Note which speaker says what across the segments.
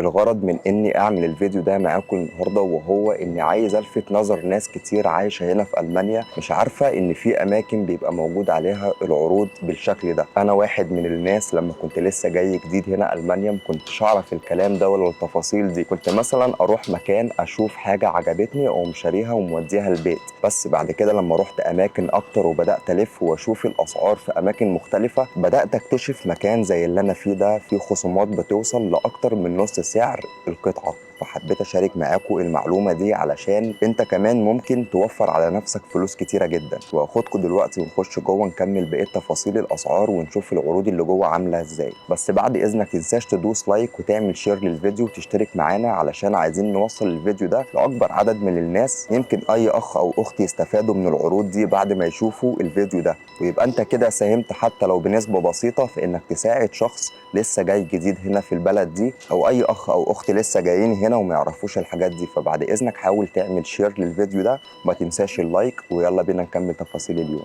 Speaker 1: الغرض من اني اعمل الفيديو ده معاكم النهارده وهو اني عايز الفت نظر ناس كتير عايشه هنا في المانيا مش عارفه ان في اماكن بيبقى موجود عليها العروض بالشكل ده. انا واحد من الناس لما كنت لسه جاي جديد هنا المانيا ما كنتش اعرف الكلام ده ولا التفاصيل دي. كنت مثلا اروح مكان اشوف حاجه عجبتني اقوم شاريها وموديها البيت، بس بعد كده لما رحت اماكن اكتر وبدات الف واشوف الاسعار في اماكن مختلفه بدات اكتشف مكان زي اللي انا فيه ده فيه خصومات بتوصل لاكتر من نص سعر القطعه. فحبيت اشارك معاكم المعلومه دي علشان انت كمان ممكن توفر على نفسك فلوس كتيره جدا. واخدكم دلوقتي ونخش جوه نكمل بقيه تفاصيل الاسعار ونشوف العروض اللي جوه عامله ازاي. بس بعد اذنك تنساش تدوس لايك وتعمل شير للفيديو وتشترك معانا علشان عايزين نوصل الفيديو ده لاكبر عدد من الناس. يمكن اي اخ او اخت يستفادوا من العروض دي بعد ما يشوفوا الفيديو ده، ويبقى انت كده ساهمت حتى لو بنسبه بسيطه في انك تساعد شخص لسه جاي جديد هنا في البلد دي، او اي اخ او اخت لسه جايين هنا وما يعرفوش الحاجات دي. فبعد اذنك حاول تعمل شير للفيديو ده وما تنساش اللايك، ويلا بينا نكمل تفاصيل اليوم.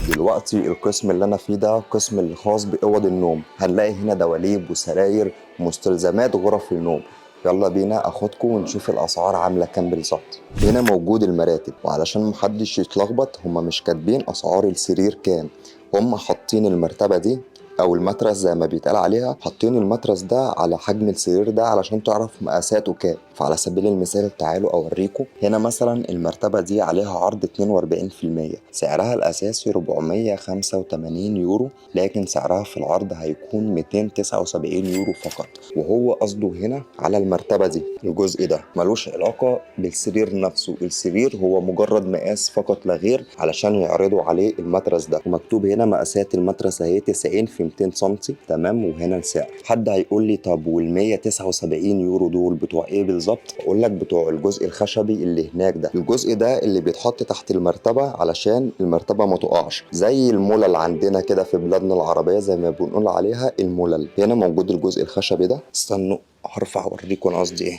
Speaker 1: دلوقتي القسم اللي انا فيه ده قسم الخاص باوض النوم. هنلاقي هنا دواليب وسراير ومستلزمات غرف النوم. يلا بينا اخدكم ونشوف الاسعار عامله كام بالظبط. هنا موجود المراتب، وعلشان محدش يتلخبط هما مش كاتبين اسعار السرير كام، هما حاطين المرتبه دي او المترس زي ما بيتقال عليها، حاطين المترس ده على حجم السرير ده علشان تعرف مقاساته كام. فعلى سبيل المثال تعالوا اوريكم. هنا مثلا المرتبه دي عليها عرض 42%، سعرها الاساسي 485 يورو، لكن سعرها في العرض هيكون 279 يورو فقط. وهو قصده هنا على المرتبه دي، الجزء ده ملوش علاقه بالسرير نفسه، السرير هو مجرد مقاس فقط لا غير علشان يعرضوا عليه المترس ده. ومكتوب هنا مقاسات المترس اهي 90 في 200 سم، تمام. وهنا السعر. حد هيقول لي طب وال 179 يورو دول بتوع ايه بالظبط؟ اقول لك بتوع الجزء الخشبي اللي هناك ده. الجزء ده اللي بيتحط تحت المرتبه علشان المرتبه ما تقعش، زي المولل عندنا كده في بلادنا العربيه زي ما بنقول عليها المولل. هنا موجود الجزء الخشبي ده. استنوا هرفع اوريكم انا قصدي ايه.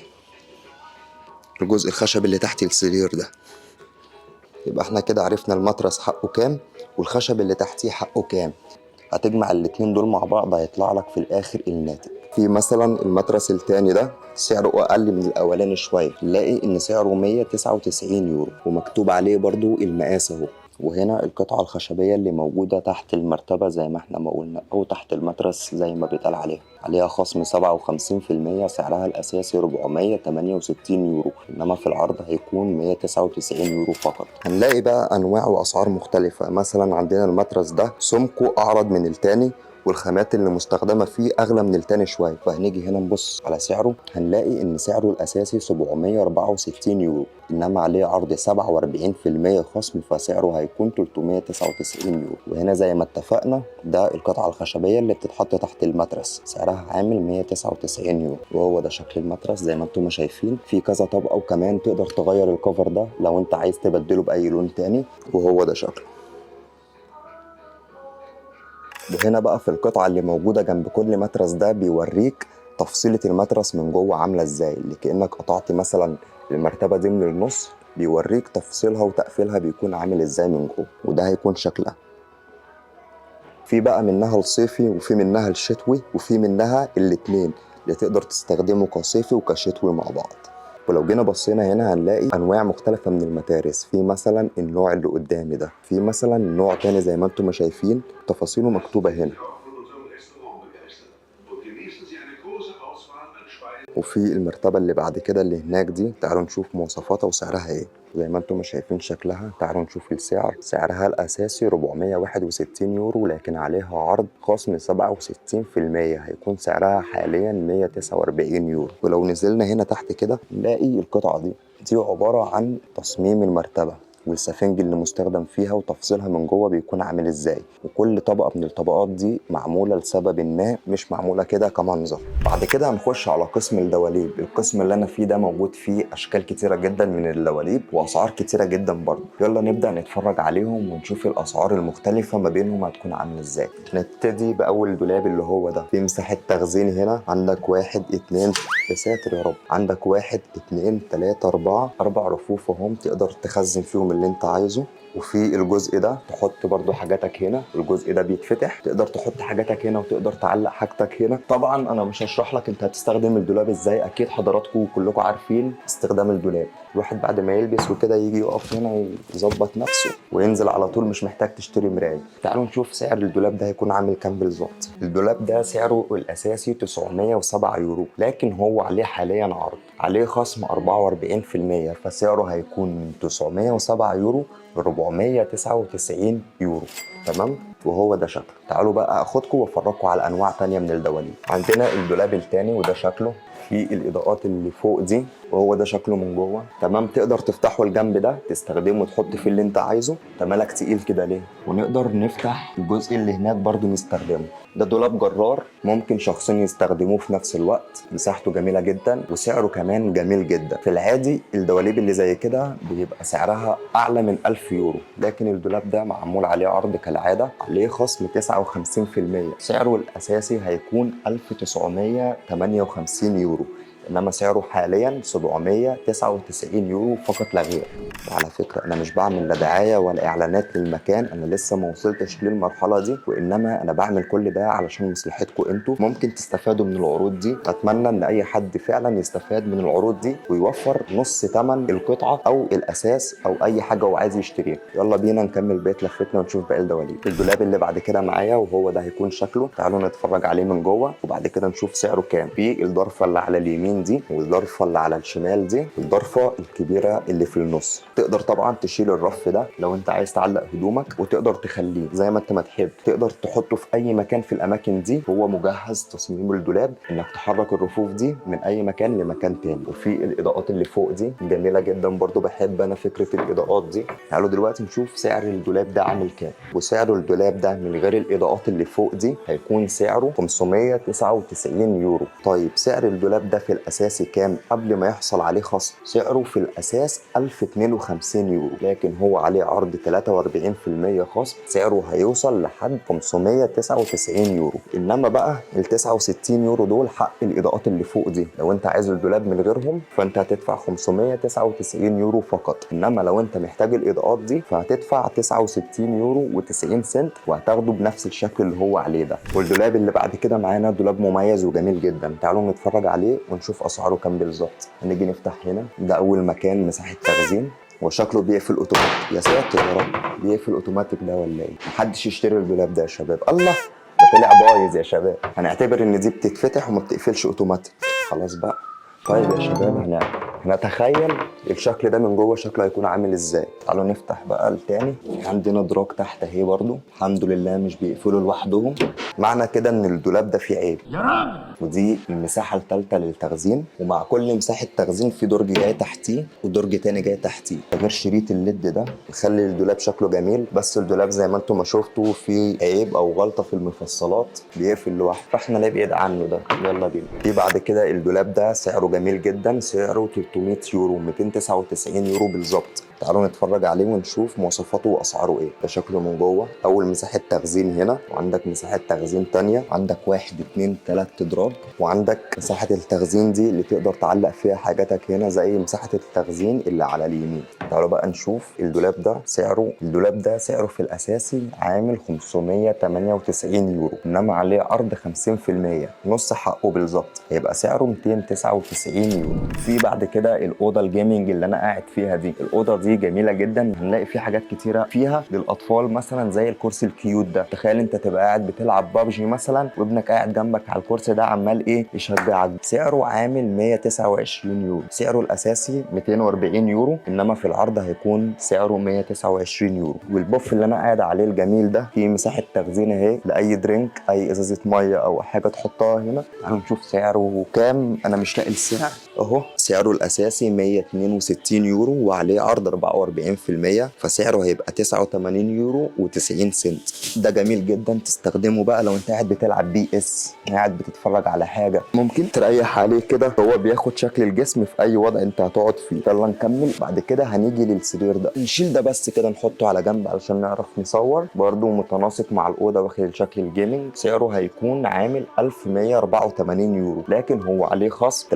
Speaker 1: الجزء الخشبي اللي تحت السرير ده. يبقى احنا كده عرفنا المترس حقه كام والخشب اللي تحتيه حقه كام. هتجمع الاتنين دول مع بعض هيطلع لك في الاخر الناتج. في مثلا المترس التاني ده سعره اقل من الاولاني شويه، نلاقي ان سعره 199 يورو ومكتوب عليه برضو المقاس اهو. وهنا القطعة الخشبية اللي موجودة تحت المرتبة زي ما احنا ما قلنا، أو تحت المترس زي ما بيتقال عليها خصم 57%، سعرها الأساسي 468 يورو، إنما في العرض هيكون 199 يورو فقط. هنلاقي بقى أنواع وأسعار مختلفة. مثلا عندنا المترس ده سمكه أعرض من التاني، والخامات اللي مستخدمة فيه أغلى من التاني شوية. فهنيجي هنا نبص على سعره هنلاقي إن سعره الأساسي 764 يورو، إنما عليه عرض 47% خصم فسعره هيكون 399 يورو. وهنا زي ما اتفقنا ده القطعة الخشبية اللي بتتحط تحت المترس، سعرها عامل 199 يورو. وهو ده شكل المترس زي ما انتم شايفين، في كذا طبقة، وكمان تقدر تغير الكفر ده لو انت عايز تبدله بأي لون تاني. وهو ده شكله. وهنا بقى في القطعة اللي موجودة جنب كل مترس ده بيوريك تفصيلة المترس من جوه عاملة ازاي، اللي كأنك قطعت مثلا المرتبة دي من النص بيوريك تفصيلها وتقفيلها بيكون عامل ازاي من جوه، وده هيكون شكلها. في بقى منها الصيفي وفي منها الشتوي وفي منها الاتنين اللي تقدر تستخدمه كصيفي وكشتوي مع بعض. ولو جينا بصينا هنا هنلاقي انواع مختلفه من المتارس. في مثلا النوع اللي قدامي ده، في مثلا نوع تاني زي ما انتم شايفين تفاصيله مكتوبه هنا. وفي المرتبه اللي بعد كده اللي هناك دي تعالوا نشوف مواصفاتها وسعرها ايه. زي ما انتم شايفين شكلها. تعالوا نشوف السعر. سعرها الاساسي 461 يورو، لكن عليها عرض خصم 67%، هيكون سعرها حاليا 149 يورو. ولو نزلنا هنا تحت كده نلاقي القطعه دي عباره عن تصميم المرتبه والسفنج اللي مستخدم فيها وتفصيلها من جوه بيكون عامل ازاي. وكل طبقه من الطبقات دي معموله لسبب ما، مش معموله كده كمنظر. بعد كده هنخش على قسم الدواليب. القسم اللي انا فيه ده موجود فيه اشكال كتيره جدا من الدواليب واسعار كتيره جدا برضه. يلا نبدا نتفرج عليهم ونشوف الاسعار المختلفه ما بينهم هتكون عامله ازاي. نبتدي باول دولاب اللي هو ده. في مساحه تخزين هنا عندك 1 2 يا ساتر يا رب، عندك 1 2 3 4 4 رفوف اهم تقدر تخزن فيهم اللي انت عايزه. وفي الجزء ده تحط برضو حاجاتك هنا، الجزء ده بيتفتح تقدر تحط حاجاتك هنا وتقدر تعلق حاجتك هنا. طبعا انا مش هشرح لك انت هتستخدم الدولاب ازاي، اكيد حضراتكم كلكم عارفين استخدام الدولاب. الواحد بعد ما يلبس وكده يجي يقف هنا يظبط نفسه وينزل على طول، مش محتاج تشتري مرايه. تعالوا نشوف سعر الدولاب ده هيكون عامل كام بالظبط. الدولاب ده سعره الاساسي 907 يورو، لكن هو عليه حاليا عرض، عليه خصم 44%، فسعره هيكون من 907 يورو ل 499 يورو. تمام. وهو ده شكله. تعالوا بقى اخدكم وافرجكم على انواع تانية من الدواليب. عندنا الدولاب التاني وده شكله، في الاضاءات اللي فوق دي وهو ده شكله من جوه. تمام. تقدر تفتحه الجنب ده تستخدمه تحط فيه اللي انت عايزه. انت مالك تقيل كده ليه؟ ونقدر نفتح الجزء اللي هناك برضو نستخدمه. ده دولاب جرار، ممكن شخصين يستخدموه في نفس الوقت. مساحته جميله جدا وسعره كمان جميل جدا. في العادي الدواليب اللي زي كده بيبقى سعرها اعلى من 1000 يورو، لكن الدولاب ده معمول عليه عرض كالعاده، عليه خصم 59%. سعره الاساسي هيكون 1958 يورو، انما سعره حاليا 799 يورو فقط لا غير. وعلى فكره انا مش بعمل لا دعايه ولا اعلانات للمكان، انا لسه ما وصلتش للمرحله دي، وانما انا بعمل كل ده علشان مصلحتكم انتوا. ممكن تستفادوا من العروض دي. اتمنى ان اي حد فعلا يستفاد من العروض دي ويوفر نص ثمن القطعه او الاساس او اي حاجه هو عايز يشتريها. يلا بينا نكمل بقيه لفتنا ونشوف باقي الدواليب. الدولاب اللي بعد كده معايا وهو ده هيكون شكله. تعالوا نتفرج عليه من جوه وبعد كده نشوف سعره كام. في الضرفه اللي على اليمين دي والضرفه اللي على الشمال دي والضرفه الكبيره اللي في النص. تقدر طبعا تشيل الرف ده لو انت عايز تعلق هدومك، وتقدر تخليه زي ما انت ما تحب. تقدر تحطه في اي مكان في الاماكن دي. هو مجهز تصميم الدولاب انك تحرك الرفوف دي من اي مكان لمكان تاني. وفي الاضاءات اللي فوق دي جميله جدا برضو، بحب انا فكره الاضاءات دي. تعالوا دلوقتي نشوف سعر الدولاب ده عامل كام. وسعر الدولاب ده من غير الاضاءات اللي فوق دي هيكون سعره 599 يورو. طيب سعر الدولاب ده في الاساسي كام قبل ما يحصل عليه خصم؟ سعره في الاساس 1052 يورو، لكن هو عليه عرض 43% خصم، سعره هيوصل لحد 599 يورو. انما بقى ال 69 يورو دول حق الاضاءات اللي فوق دي. لو انت عايز الدولاب من غيرهم فانت هتدفع 599 يورو فقط، انما لو انت محتاج الاضاءات دي فهتدفع 69 يورو و90 سنت وهتاخده بنفس الشكل اللي هو عليه ده. والدولاب اللي بعد كده معانا دولاب مميز وجميل جدا. تعالوا نتفرج عليه ونشوف اسعاره كام بالظبط. هنيجي نفتح هنا، ده اول مكان مساحه تخزين وشكله بيقفل اوتوماتيك. يا ساتر يا رب، بيقفل اوتوماتيك ده ولا ايه؟ محدش يشتري الدولاب ده يا شباب. الله، ده طلع بايظ يا شباب. هنعتبر ان دي بتتفتح وما بتقفلش اوتوماتيك. خلاص بقى. طيب يا شباب هنتخيل الشكل ده من جوه شكله هيكون عامل ازاي. تعالوا نفتح بقى التاني. عندنا دراج تحت اهي برضو، الحمد لله مش بيقفلوا لوحدهم. معنى كده ان الدولاب ده فيه عيب. ودي المساحه الثالثه للتخزين، ومع كل مساحه تخزين في درج جاي تحتيه ودرج تاني جاي تحتيه. غير شريط الليد ده يخلي الدولاب شكله جميل، بس الدولاب زي ما انتم ما شفتوا فيه عيب او غلطه في المفصلات بيقفل لوحده، فاحنا نبعد عنه ده. يلا بينا. في بعد كده الدولاب ده سعره جميل جدا، سعره 300 يورو، 299 يورو بالظبط. تعالوا نتفرج عليه ونشوف مواصفاته واسعاره ايه. ده شكله من جوه. اول مساحه تخزين هنا، وعندك مساحه تخزين تانية، عندك 1 2 3 ادراج، وعندك مساحه التخزين دي اللي تقدر تعلق فيها حاجاتك هنا زي مساحه التخزين اللي على اليمين. تعالوا بقى نشوف الدولاب ده سعره. الدولاب ده سعره في الاساسي عامل 598 يورو، انما عليه عرض 50%، نص حقه بالظبط، هيبقى سعره 299 يورو. في بعد كده الاوضه الجيمنج اللي انا قاعد فيها دي. الاوضه دي جميله جدا، هنلاقي فيه حاجات كتيره فيها للاطفال، مثلا زي الكرسي الكيوت ده. تخيل انت تبقى قاعد بتلعب بابجي مثلا وابنك قاعد جنبك على الكرسي ده عمال ايه يشجعك. سعره عامل 129 يورو، سعره الاساسي 240 يورو، انما في العرض هيكون سعره 129 يورو. والبوف اللي انا قاعد عليه الجميل ده فيه مساحه تخزين اهي لاي درينك، اي ازازه ميه او حاجه تحطها هنا. تعالوا نشوف سعره كام. انا مش لاقي السعر اهو. سعره الاساسي 162 يورو وعليه عرض 44%، فسعره هيبقى 89 يورو و90 سنت. ده جميل جدا، تستخدمه بقى لو انت قاعد بتلعب بي اس، قاعد بتتفرج على حاجه، ممكن تريح عليه كده. هو بياخد شكل الجسم في اي وضع انت هتقعد فيه. يلا نكمل. بعد كده هنيجي للسرير ده، نشيل ده بس كده نحطه على جنب علشان نعرف نصور. برده متناسق مع الاوضه، واخد شكل الجيمنج. سعره هيكون عامل 1184 يورو، لكن هو عليه خصم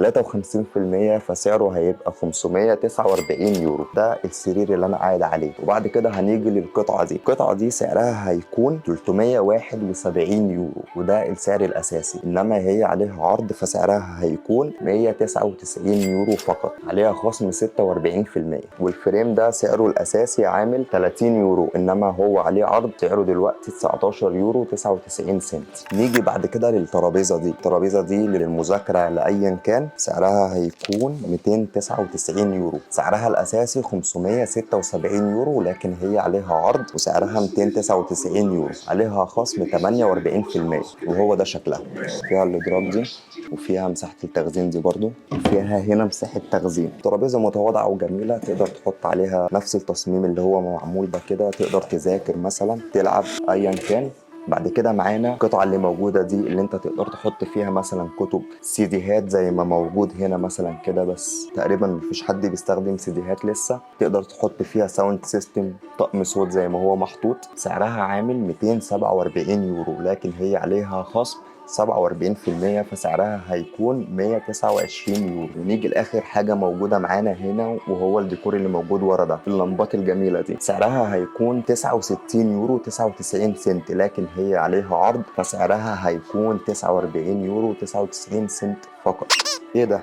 Speaker 1: 50%، فسعره هيبقى 549 يورو. ده السرير اللي انا قاعد عليه. وبعد كده هنيجي للقطعه دي. القطعه دي سعرها هيكون 371 يورو، وده السعر الاساسي. انما هي عليها عرض فسعرها هيكون 199 يورو فقط، عليها خصم 46%. والفريم ده سعره الاساسي عامل 30 يورو، انما هو عليه عرض سعره دلوقتي 19 يورو 99 سنت. نيجي بعد كده للترابيزه دي. الترابيزه دي للمذاكره لايا كان سعرها هيكون 299 يورو. سعرها الاساسي 576 يورو، لكن هي عليها عرض وسعرها 299 يورو، عليها خصم 48%. وهو ده شكلها. فيها الادراج دي، وفيها مساحه التخزين دي برضو، وفيها هنا مساحه تخزين. ترابيزه متواضعه وجميله، تقدر تحط عليها نفس التصميم اللي هو معمول ده كده، تقدر تذاكر مثلا، تلعب، ايا كان. بعد كده معانا القطعه اللي موجوده دي، اللي انت تقدر تحط فيها مثلا كتب، سيديهات زي ما موجود هنا مثلا كده، بس تقريبا مفيش حد بيستخدم سيديهات لسه. تقدر تحط فيها ساوند سيستم، طقم صوت زي ما هو محطوط. سعرها عامل 247 يورو، لكن هي عليها خصم 47%، فسعرها هيكون 129 يورو. ونيجي لاخر حاجه موجوده معانا هنا، وهو الديكور اللي موجود ورا ده، اللمبات الجميله دي. سعرها هيكون 69 يورو 99 سنت، لكن هي عليها عرض فسعرها هيكون 49 يورو 99 سنت فقط. ايه ده؟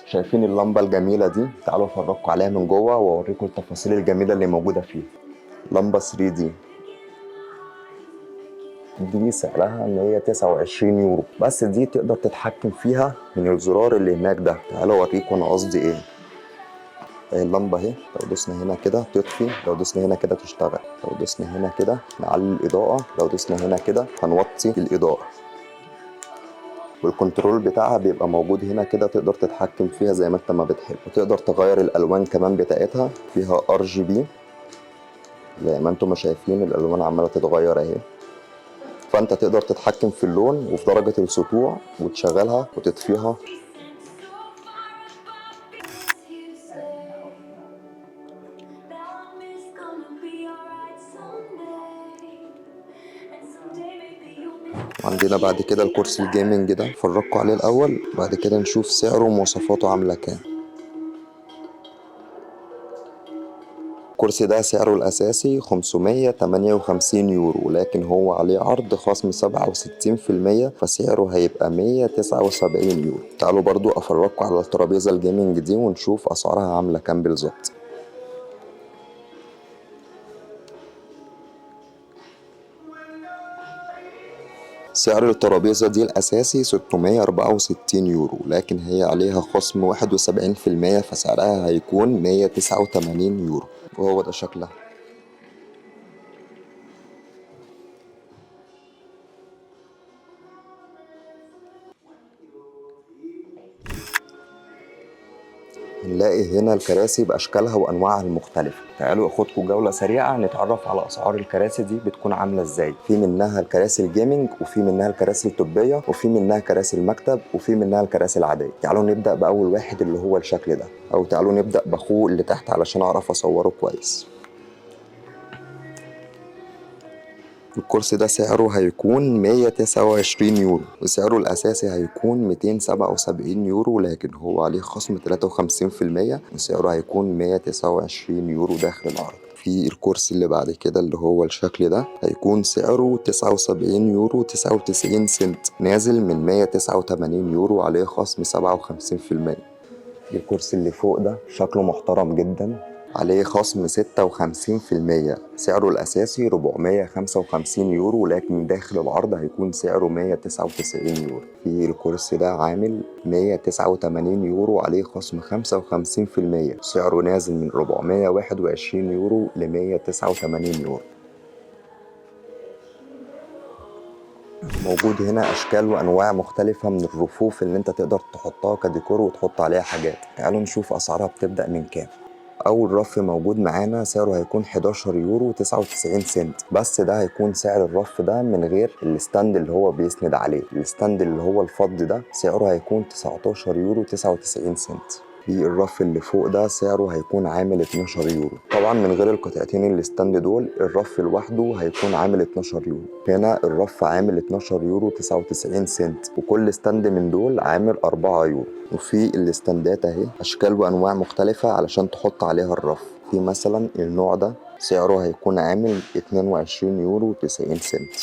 Speaker 1: شايفين اللمبه الجميله دي؟ تعالوا افرجكم عليها من جوه واوريكم التفاصيل الجميله اللي موجوده فيها. لمبه 3 دي سعرها 129 يورو، بس دي تقدر تتحكم فيها من الزرار اللي هناك ده. تعالوا اوريكم انا قصدي ايه. اللمبه اهي، لو دوسنا هنا كده تطفي، لو دوسنا هنا كده تشتغل، لو دوسنا هنا كده نعلي الاضاءه، لو دوسنا هنا كده هنوطي الاضاءه. والكنترول بتاعها بيبقى موجود هنا كده، تقدر تتحكم فيها زي ما انت ما بتحب. وتقدر تغير الالوان كمان بتاعتها، فيها RGB زي ما انتم ما شايفين، الالوان عماله تتغير اهي. فانت تقدر تتحكم في اللون وفي درجة السطوع وتشغلها وتطفيها. عندنا بعد كده الكرسي الجيمنج ده، فرجكوا عليه الاول بعد كده نشوف سعره ومواصفاته عاملة كام. الكرسي ده سعره الأساسي 558 يورو، لكن هو عليه عرض خصم 67%، فسعره هيبقى 179 يورو. تعالوا برضو أفرجكم على الترابيزة الجيمنج دي ونشوف أسعارها عاملة كام بالظبط. سعر الترابيزة دي الأساسي 664 يورو، لكن هي عليها خصم 71%، فسعرها هيكون 189 يورو. وهو ده شكلها. هنلاقي هنا الكراسي بأشكالها وأنواعها المختلفة. تعالوا أخدكم جولة سريعة نتعرف على أسعار الكراسي دي بتكون عاملة إزاي. في منها الكراسي الجيمنج، وفي منها الكراسي الطبية، وفي منها كراسي المكتب، وفي منها الكراسي العادية. تعالوا نبدأ بأول واحد اللي هو الشكل ده، أو تعالوا نبدأ بأخوه اللي تحت علشان أعرف أصوره كويس. الكرسي ده سعره هيكون 129 يورو، وسعره الأساسي هيكون 277 يورو، لكن هو عليه خصم 53%، وسعره هيكون 129 يورو داخل العرض. في الكرسي اللي بعد كده اللي هو الشكل ده، هيكون سعره 79 يورو 99 سنت، نازل من 189 يورو، عليه خصم 57%. الكرسي اللي فوق ده شكله محترم جدا، عليه خصم 56%. سعره الأساسي 455 يورو، لكن داخل العرض هيكون سعره 199 يورو. في الكرسي ده عامل 189 يورو، عليه خصم 55%، سعره نازل من 421 يورو ل 189 يورو. موجود هنا أشكال وأنواع مختلفة من الرفوف اللي انت تقدر تحطها كديكور وتحط عليها حاجات. تعالوا نشوف أسعارها بتبدأ من كام. أول رف موجود معانا سعره هيكون 11 يورو 99 سنت، بس ده هيكون سعر الرف ده من غير الستاند اللي هو بيسند عليه. الستاند اللي هو الفضي ده سعره هيكون 19 يورو 99 سنت. في الرف اللي فوق ده سعره هيكون عامل 12 يورو. طبعا من غير القطعتين الستاند دول الرف لوحده هيكون عامل 12 يورو. هنا الرف عامل 12 يورو 99 سنت، وكل ستاند من دول عامل 4 يورو. وفي الاستندات اهي اشكال وانواع مختلفة علشان تحط عليها الرف. في مثلا النوع ده سعره هيكون عامل 22 يورو 90 سنت.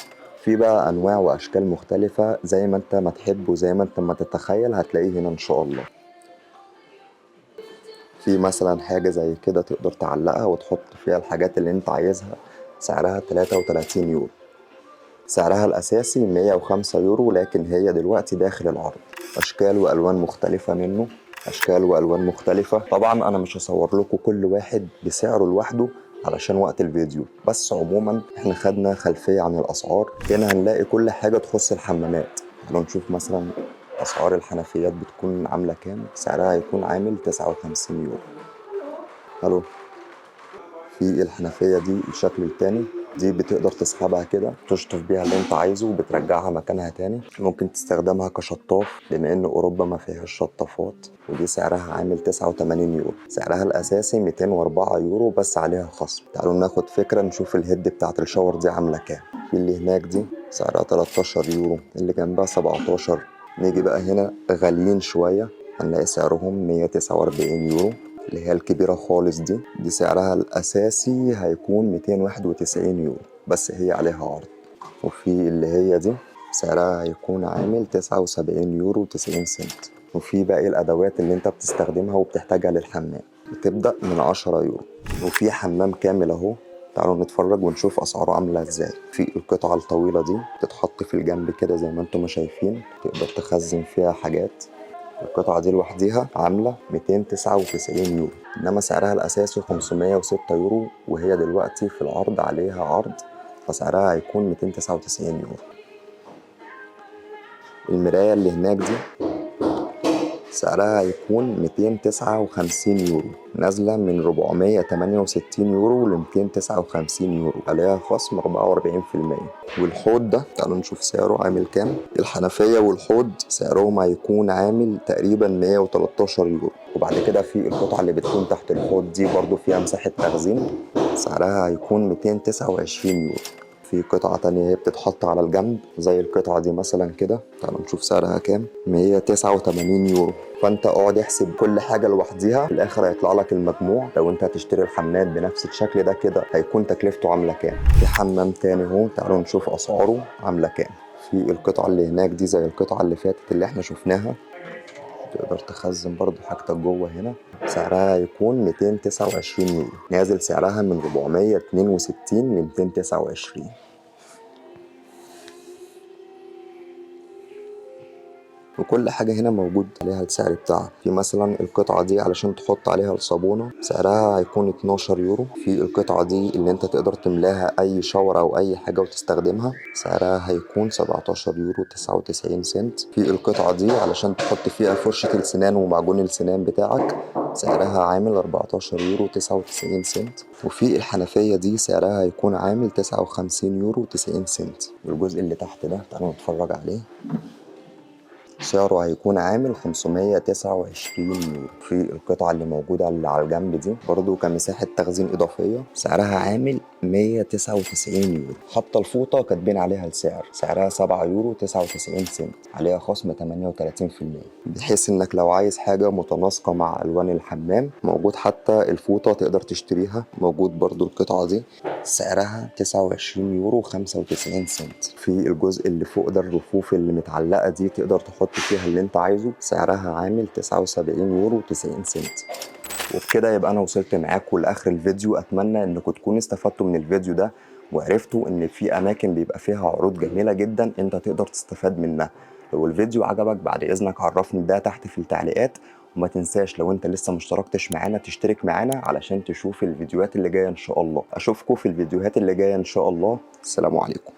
Speaker 1: في بقى انواع واشكال مختلفة زي ما انت ما تحب وزي ما انت ما تتخيل هتلاقيه هنا ان شاء الله. في مثلا حاجة زي كده تقدر تعلقها وتحط فيها الحاجات اللي انت عايزها، سعرها 33 يورو. سعرها الأساسي 105 يورو، لكن هي دلوقتي داخل العرض. أشكال وألوان مختلفة منه، أشكال وألوان مختلفة. طبعا أنا مش هصور لكم كل واحد بسعره لوحده علشان وقت الفيديو، بس عموما احنا خدنا خلفية عن الأسعار. هنا هنلاقي كل حاجة تخص الحمامات. تعالوا نشوف مثلا أسعار الحنفيات بتكون عاملة كام. سعرها هيكون عامل 59 يورو. الو. في الحنفية دي الشكل التاني، دي بتقدر تسحبها كده تشطف بيها اللي انت عايزه وبترجعها مكانها تاني. ممكن تستخدمها كشطاف بما ان اوروبا ما فيهاش شطافات. ودي سعرها عامل 89 يورو. سعرها الاساسي 204 يورو بس عليها خصم. تعالوا ناخد فكرة نشوف الهيد بتاعت الشاور دي عاملة كام. في اللي هناك دي سعرها 13 يورو، اللي جنبها 17. نيجي بقى هنا غاليين شوية، هنلاقي سعرهم 149 يورو. اللي هي الكبيرة خالص دي سعرها الأساسي هيكون 291 يورو، بس هي عليها عرض. وفي اللي هي دي سعرها هيكون عامل 79 يورو 90 سنت. وفي باقي الأدوات اللي انت بتستخدمها وبتحتاجها للحمام بتبدأ من 10 يورو. وفي حمام كامل اهو، تعالوا نتفرج ونشوف أسعاره عاملة ازاي. في القطعة الطويلة دي تتحط في الجنب كده زي ما انتم شايفين، تقدر تخزن فيها حاجات. القطعة دي لوحديها عاملة 299 يورو، إنما سعرها الأساسي 506 يورو، وهي دلوقتي في العرض عليها عرض فسعرها هيكون 299 يورو. المراية اللي هناك دي سعرها هيكون 259 يورو، نازلة من 468 يورو ل 259 يورو، عليها خصم 44%. والحوض ده تعالوا نشوف سعره عامل كام. الحنفية والحوض سعرهم هيكون عامل تقريبا 113 يورو. وبعد كده في القطعة اللي بتكون تحت الحوض دي برضو فيها مساحة تخزين، سعرها هيكون 229 يورو. في قطعة تانية هي بتتحط على الجنب زي القطعة دي مثلا كده، تعالوا نشوف سعرها كام. 189 يورو. فانت اقعد احسب كل حاجة لوحديها، في الاخر هيطلع لك المجموع. لو انت هتشتري الحمام بنفس الشكل ده كده هيكون تكلفته عاملة كام. في حمام تاني اهو، تعالوا نشوف اسعاره عاملة كام. في القطعة اللي هناك دي زي القطعة اللي فاتت اللي احنا شفناها، تقدر تخزن برضو حاجتك جوه هنا. سعرها هيكون 229 يورو، نازل سعرها من 462 ل 229. وكل حاجة هنا موجود عليها السعر بتاعها. في مثلا القطعة دي علشان تحط عليها الصابونة سعرها هيكون 12 يورو. في القطعة دي اللي انت تقدر تملاها اي شاور او اي حاجة وتستخدمها سعرها هيكون 17 يورو 99 سنت. في القطعة دي علشان تحط فيها فرشة السنان ومعجون السنان بتاعك سعرها عامل 14 يورو 99 سنت. وفي الحنفية دي سعرها هيكون عامل 59 يورو 90 سنت. والجزء اللي تحت ده تعالوا نتفرج عليه، سعره هيكون عامل 529 يورو. في القطعة اللي موجودة اللي على الجنب دي برضو كمساحة تخزين إضافية سعرها عامل 199 يورو. حتى الفوطة كاتبين عليها السعر، سعرها 7 يورو 99 سنت، عليها خصم 38%. بحيث إنك لو عايز حاجة متناسقة مع ألوان الحمام موجود. حتى الفوطة تقدر تشتريها، موجود برضو القطعة دي سعرها 29 يورو 95 سنت. في الجزء اللي فوق ده الرفوف اللي متعلقة دي تقدر تحط فيها اللي انت عايزه، سعرها عامل 79 يورو 90 سنت. وبكده يبقى انا وصلت معاكم لاخر الفيديو. اتمنى انكم تكونوا استفدتوا من الفيديو ده وعرفتوا ان في اماكن بيبقى فيها عروض جميلة جدا انت تقدر تستفاد منها. لو الفيديو عجبك بعد اذنك عرفني ده تحت في التعليقات. وما تنساش لو انت لسه مشتركتش معانا تشترك معانا علشان تشوف الفيديوهات اللي جاية ان شاء الله. اشوفكم في الفيديوهات اللي جاية ان شاء الله. السلام عليكم.